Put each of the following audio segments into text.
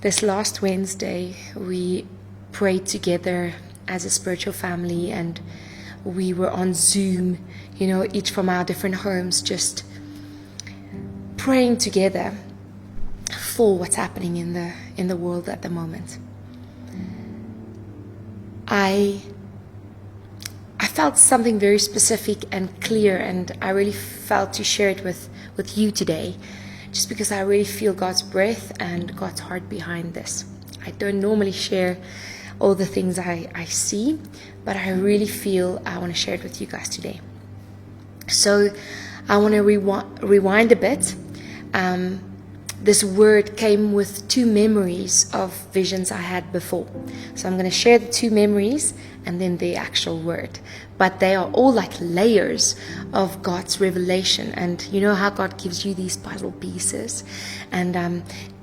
This last Wednesday, we prayed together as a spiritual family, and we were on Zoom, each from our different homes, just praying together for what's happening in the world at the moment. I felt something very specific and clear, and I really felt to share it with you today, just because I really feel God's breath and God's heart behind this. I don't normally share all the things I see, but I really feel I want to share it with you guys today. So I want to rewind a bit. This word came with two memories of visions I had before. So I'm going to share the two memories and then the actual word. But they are all like layers of God's revelation. And you know how God gives you these puzzle pieces. And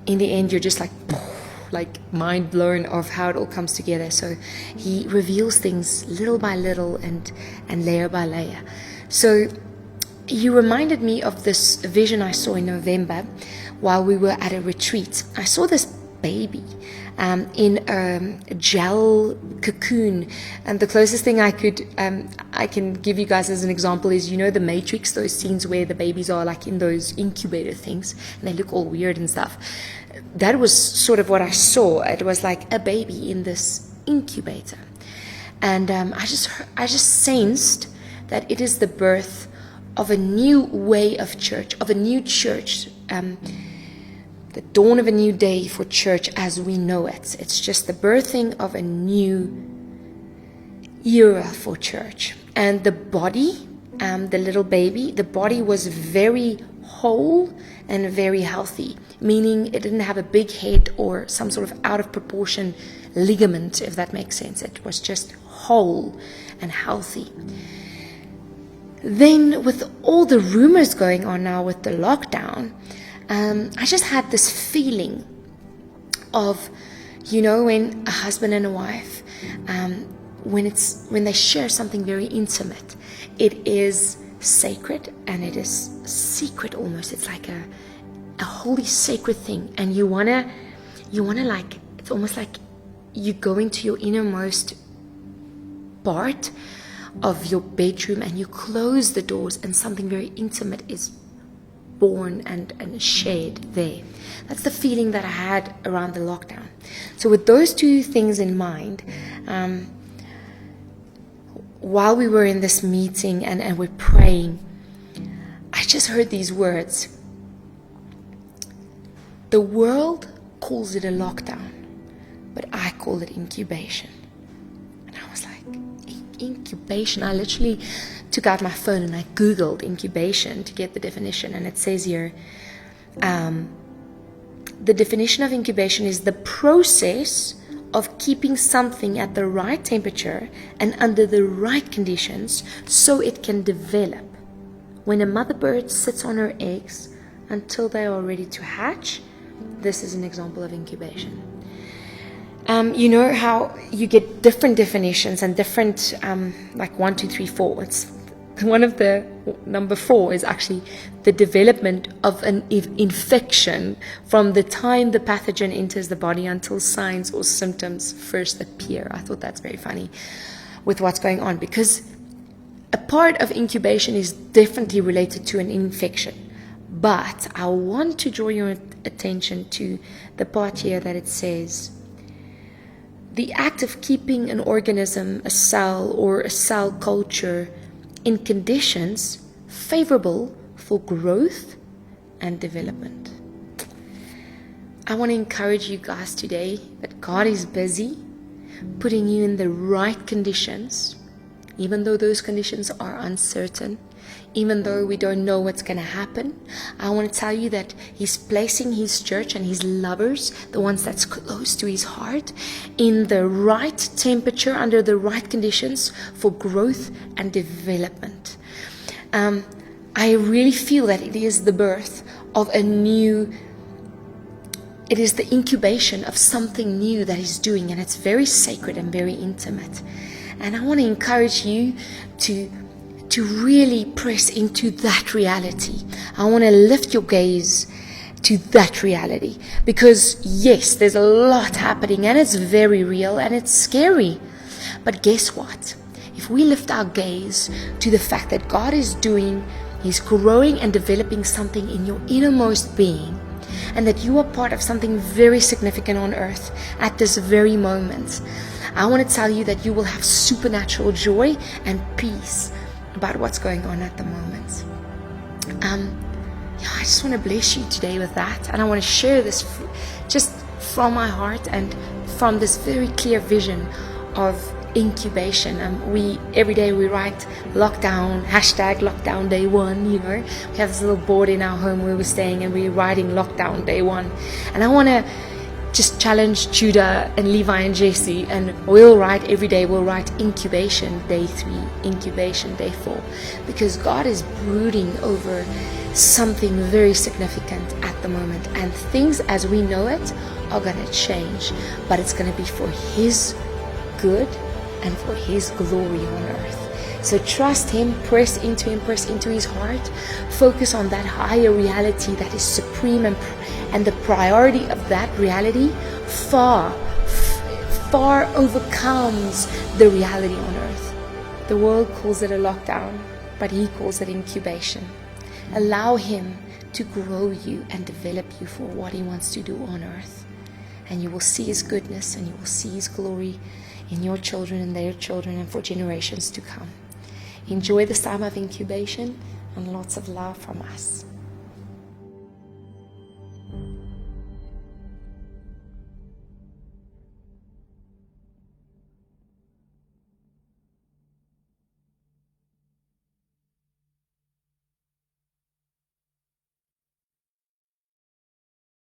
in the end, you're just like mind blown of how it all comes together. So he reveals things little by little and layer by layer. So you reminded me of this vision I saw in November while we were at a retreat. I saw this baby in a gel cocoon, and the closest thing I can give you guys as an example is, the Matrix, those scenes where the babies are like in those incubator things and they look all weird and stuff. That was sort of what I saw. It was like a baby in this incubator, and I just sensed that it is the birth of a new way of church, of a new church, the dawn of a new day for church as we know it. It's just the birthing of a new era for church. And the body, the little baby, the body was very whole and very healthy, meaning it didn't have a big head or some sort of out of proportion ligament, if that makes sense. It was just whole and healthy. Then with all the rumors going on now with the lockdown, I just had this feeling of, when a husband and a wife, when they share something very intimate, it is sacred and it is secret almost. It's like a holy sacred thing, and you wanna like, it's almost like you go into your innermost part of your bedroom and you close the doors and something very intimate is born and shared there. That's the feeling that I had around the lockdown. So with those two things in mind, while we were in this meeting and we're praying, I just heard these words. The world calls it a lockdown, but I call it incubation. And I was like, incubation? I literally took out my phone and I Googled incubation to get the definition, and it says here, the definition of incubation is the process of keeping something at the right temperature and under the right conditions so it can develop. When a mother bird sits on her eggs until they are ready to hatch, this is an example of incubation. You know how you get different definitions and different, like 1, 2, 3, 4. It's one of the number 4 is actually the development of an infection from the time the pathogen enters the body until signs or symptoms first appear. I thought that's very funny with what's going on, because a part of incubation is definitely related to an infection. But I want to draw your attention to the part here that it says, the act of keeping an organism, a cell, or a cell culture in conditions favorable for growth and development. I want to encourage you guys today that God is busy putting you in the right conditions, even though those conditions are uncertain, even though we don't know what's going to happen. I want to tell you that He's placing His church and His lovers, the ones that's close to His heart, in the right temperature, under the right conditions for growth and development. I really feel that it is the birth of a new, it is the incubation of something new that He's doing, and it's very sacred and very intimate. And I want to encourage you to really press into that reality. I want to lift your gaze to that reality. Because yes, there's a lot happening and it's very real and it's scary. But guess what? If we lift our gaze to the fact that God is He's growing and developing something in your innermost being, and that you are part of something very significant on earth at this very moment, I want to tell you that you will have supernatural joy and peace about what's going on at the moment. I just want to bless you today with that, and I want to share this just from my heart and from this very clear vision of incubation. Every day we write lockdown, #lockdown day 1, We have this little board in our home where we're staying and we're writing lockdown day 1. And I want to just challenge Judah and Levi and Jesse, and we'll write incubation day 3, incubation day 4, because God is brooding over something very significant at the moment, and things as we know it are going to change, but it's going to be for His good and for His glory on earth. So trust Him, press into His heart, focus on that higher reality that is supreme, and the priority of that reality far overcomes the reality on earth. The world calls it a lockdown, but He calls it incubation. Allow Him to grow you and develop you for what He wants to do on earth. And you will see His goodness, and you will see His glory in your children and their children and for generations to come. Enjoy this time of incubation, and lots of love from us.